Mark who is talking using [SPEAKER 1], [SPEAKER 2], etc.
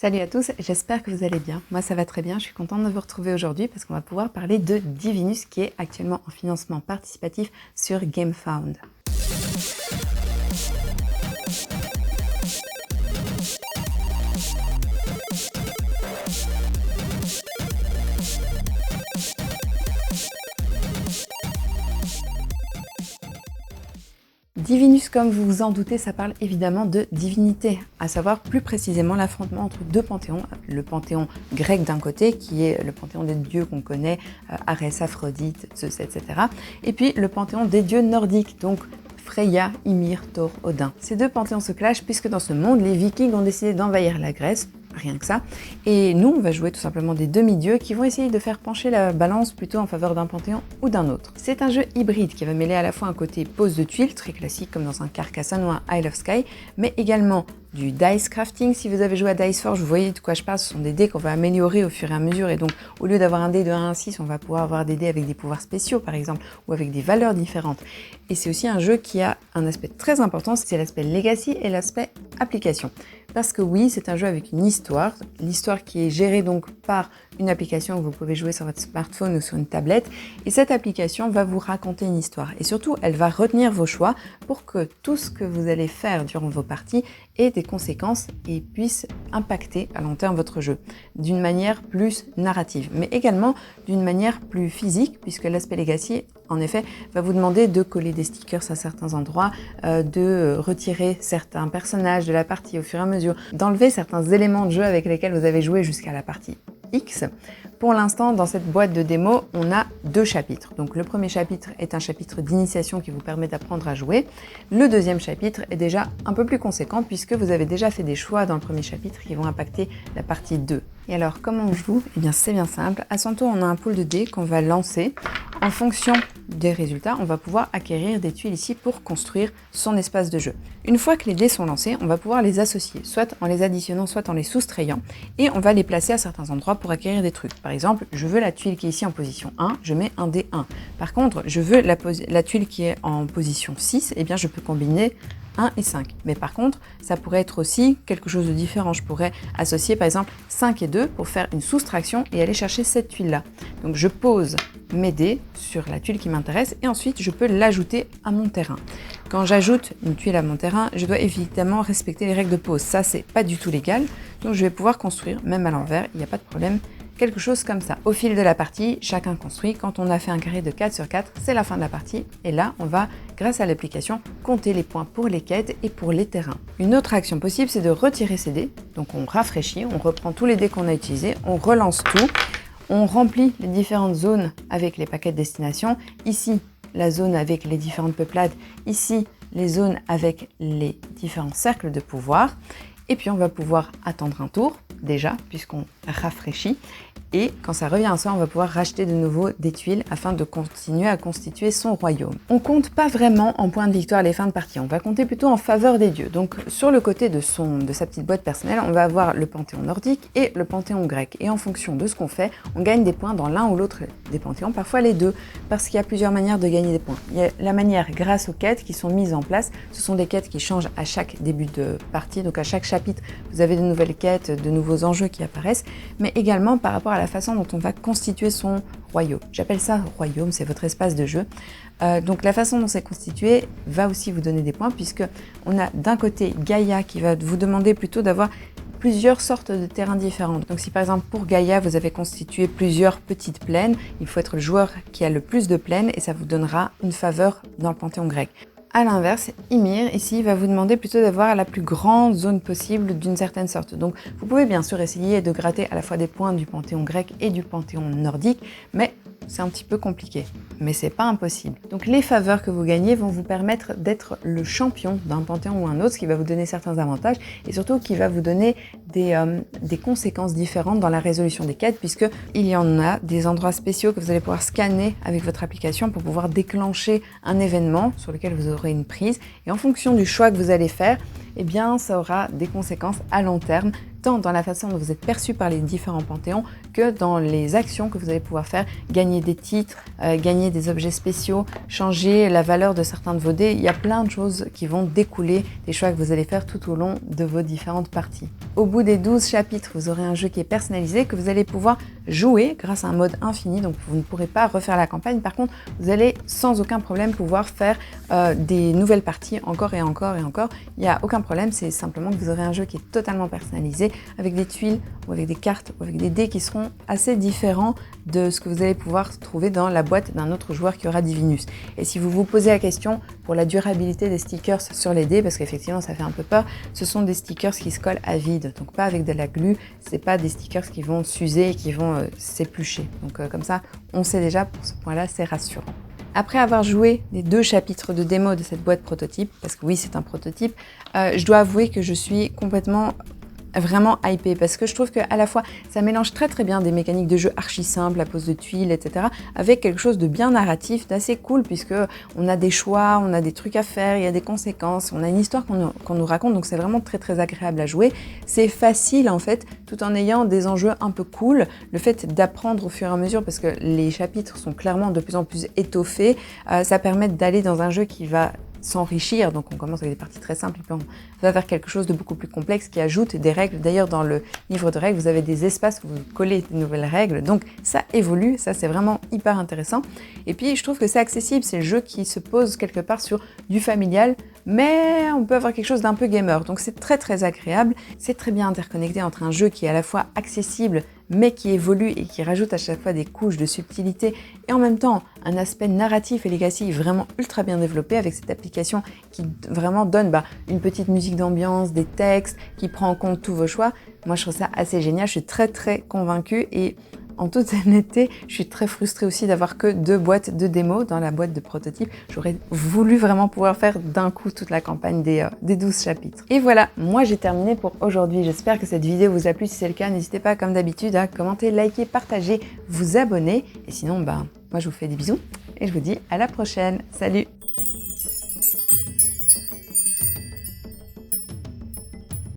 [SPEAKER 1] Salut à tous, j'espère que vous allez bien. Moi ça va très bien, je suis contente de vous retrouver aujourd'hui parce qu'on va pouvoir parler de Divinus qui est actuellement en financement participatif sur GameFound. Divinus, comme vous vous en doutez, ça parle évidemment de divinité, à savoir plus précisément l'affrontement entre deux panthéons, le panthéon grec d'un côté, qui est le panthéon des dieux qu'on connaît, Arès, Aphrodite, Zeus, etc. Et puis le panthéon des dieux nordiques, donc Freya, Ymir, Thor, Odin. Ces deux panthéons se clashent puisque dans ce monde, les Vikings ont décidé d'envahir la Grèce, rien que ça. Et nous, on va jouer tout simplement des demi-dieux qui vont essayer de faire pencher la balance plutôt en faveur d'un panthéon ou d'un autre. C'est un jeu hybride qui va mêler à la fois un côté pose de tuiles, très classique comme dans un Carcassonne ou un Isle of Skye, mais également du dice crafting. Si vous avez joué à Dice Forge, vous voyez de quoi je parle, ce sont des dés qu'on va améliorer au fur et à mesure, et donc au lieu d'avoir un dé de 1 à 6, on va pouvoir avoir des dés avec des pouvoirs spéciaux par exemple, ou avec des valeurs différentes. Et c'est aussi un jeu qui a un aspect très important, c'est l'aspect legacy et l'aspect application. Parce que oui, c'est un jeu avec une histoire, l'histoire qui est gérée donc par une application que vous pouvez jouer sur votre smartphone ou sur une tablette, et cette application va vous raconter une histoire. Et surtout, elle va retenir vos choix pour que tout ce que vous allez faire durant vos parties ait des conséquences et puisse impacter à long terme votre jeu, d'une manière plus narrative, mais également d'une manière plus physique, puisque l'aspect legacy, en effet, va vous demander de coller des stickers à certains endroits, de retirer certains personnages de la partie au fur et à mesure, d'enlever certains éléments de jeu avec lesquels vous avez joué jusqu'à la partie X. Pour l'instant, dans cette boîte de démo, on a 2 chapitres. Donc le premier chapitre est un chapitre d'initiation qui vous permet d'apprendre à jouer. Le deuxième chapitre est déjà un peu plus conséquent puisque vous avez déjà fait des choix dans le premier chapitre qui vont impacter la partie 2. Et alors, comment on joue ? Eh bien, c'est bien simple. À son tour, on a un pool de dés qu'on va lancer. En fonction des résultats, on va pouvoir acquérir des tuiles ici pour construire son espace de jeu. Une fois que les dés sont lancés, on va pouvoir les associer, soit en les additionnant, soit en les soustrayant, et on va les placer à certains endroits pour acquérir des trucs. Par exemple, je veux la tuile qui est ici en position 1, je mets un dé 1. Par contre, je veux la tuile qui est en position 6, eh bien je peux combiner 1 et 5. Mais par contre, ça pourrait être aussi quelque chose de différent. Je pourrais associer par exemple 5 et 2 pour faire une soustraction et aller chercher cette tuile-là. Donc je pose mes dés sur la tuile qui m'intéresse et ensuite je peux l'ajouter à mon terrain. Quand j'ajoute une tuile à mon terrain, je dois évidemment respecter les règles de pose. Ça, c'est pas du tout légal. Donc je vais pouvoir construire, même à l'envers, il n'y a pas de problème. Quelque chose comme ça. Au fil de la partie, chacun construit. Quand on a fait un carré de 4 sur 4, c'est la fin de la partie. Et là, on va, grâce à l'application, compter les points pour les quêtes et pour les terrains. Une autre action possible, c'est de retirer ces dés. Donc on rafraîchit, on reprend tous les dés qu'on a utilisés, on relance tout, on remplit les différentes zones avec les paquets de destination. Ici, la zone avec les différentes peuplades. Ici, les zones avec les différents cercles de pouvoir. Et puis on va pouvoir attendre un tour, déjà, puisqu'on rafraîchit. Et quand ça revient à soi, on va pouvoir racheter de nouveau des tuiles afin de continuer à constituer son royaume. On compte pas vraiment en points de victoire les fins de partie, on va compter plutôt en faveur des dieux. Donc sur le côté de sa petite boîte personnelle, on va avoir le panthéon nordique et le panthéon grec. Et en fonction de ce qu'on fait, on gagne des points dans l'un ou l'autre des panthéons, parfois les deux, parce qu'il y a plusieurs manières de gagner des points. Il y a la manière grâce aux quêtes qui sont mises en place. Ce sont des quêtes qui changent à chaque début de partie, donc à chaque chapitre, vous avez de nouvelles quêtes, de nouveaux enjeux qui apparaissent, mais également par rapport à la façon dont on va constituer son royaume. J'appelle ça royaume, c'est votre espace de jeu. Donc la façon dont c'est constitué va aussi vous donner des points, puisque on a d'un côté Gaïa qui va vous demander plutôt d'avoir plusieurs sortes de terrains différents. Donc si par exemple pour Gaïa vous avez constitué plusieurs petites plaines, il faut être le joueur qui a le plus de plaines et ça vous donnera une faveur dans le panthéon grec. A l'inverse, Ymir, ici, va vous demander plutôt d'avoir la plus grande zone possible d'une certaine sorte. Donc, vous pouvez bien sûr essayer de gratter à la fois des points du panthéon grec et du panthéon nordique, mais c'est un petit peu compliqué. Mais c'est pas impossible. Donc, les faveurs que vous gagnez vont vous permettre d'être le champion d'un panthéon ou un autre, ce qui va vous donner certains avantages et surtout qui va vous donner des conséquences différentes dans la résolution des quêtes, puisque il y en a des endroits spéciaux que vous allez pouvoir scanner avec votre application pour pouvoir déclencher un événement sur lequel vous aurez une prise. Et en fonction du choix que vous allez faire, eh bien, ça aura des conséquences à long terme tant dans la façon dont vous êtes perçu par les différents panthéons que dans les actions que vous allez pouvoir faire, gagner des titres, gagner des objets spéciaux, changer la valeur de certains de vos dés. Il y a plein de choses qui vont découler des choix que vous allez faire tout au long de vos différentes parties. Au bout des 12 chapitres, vous aurez un jeu qui est personnalisé, que vous allez pouvoir jouer grâce à un mode infini, donc vous ne pourrez pas refaire la campagne. Par contre, vous allez sans aucun problème pouvoir faire des nouvelles parties encore et encore et encore. Il n'y a aucun problème, c'est simplement que vous aurez un jeu qui est totalement personnalisé, avec des tuiles ou avec des cartes ou avec des dés qui seront assez différents de ce que vous allez pouvoir trouver dans la boîte d'un autre joueur qui aura Divinus. Et si vous vous posez la question pour la durabilité des stickers sur les dés, parce qu'effectivement ça fait un peu peur, ce sont des stickers qui se collent à vide, donc pas avec de la glu, c'est pas des stickers qui vont s'user et qui vont s'éplucher. Donc comme ça, on sait déjà, pour ce point-là, c'est rassurant. Après avoir joué les 2 chapitres de démo de cette boîte prototype, parce que oui, c'est un prototype, je dois avouer que je suis complètement vraiment hypée parce que je trouve qu'à la fois ça mélange très bien des mécaniques de jeu archi simples, la pose de tuiles, etc. avec quelque chose de bien narratif, d'assez cool puisque on a des choix, on a des trucs à faire, il y a des conséquences, on a une histoire qu'on nous raconte, donc c'est vraiment très agréable à jouer. C'est facile en fait, tout en ayant des enjeux un peu cool. Le fait d'apprendre au fur et à mesure, parce que les chapitres sont clairement de plus en plus étoffés, ça permet d'aller dans un jeu qui va s'enrichir, donc on commence avec des parties très simples, puis on va vers quelque chose de beaucoup plus complexe qui ajoute des règles. D'ailleurs, dans le livre de règles, vous avez des espaces où vous collez de nouvelles règles, donc ça évolue, ça c'est vraiment hyper intéressant. Et puis je trouve que c'est accessible, c'est le jeu qui se pose quelque part sur du familial, mais on peut avoir quelque chose d'un peu gamer, donc c'est très agréable. C'est très bien interconnecté entre un jeu qui est à la fois accessible, mais qui évolue et qui rajoute à chaque fois des couches de subtilité, et en même temps un aspect narratif et legacy vraiment ultra bien développé avec cette application qui vraiment donne une petite musique d'ambiance, des textes, qui prend en compte tous vos choix. Moi je trouve ça assez génial, je suis très convaincue et en toute honnêteté, je suis très frustrée aussi d'avoir que 2 boîtes de démo dans la boîte de prototype. J'aurais voulu vraiment pouvoir faire d'un coup toute la campagne des 12 chapitres. Et voilà, moi j'ai terminé pour aujourd'hui. J'espère que cette vidéo vous a plu. Si c'est le cas, n'hésitez pas comme d'habitude à commenter, liker, partager, vous abonner. Et sinon, moi je vous fais des bisous et je vous dis à la prochaine. Salut!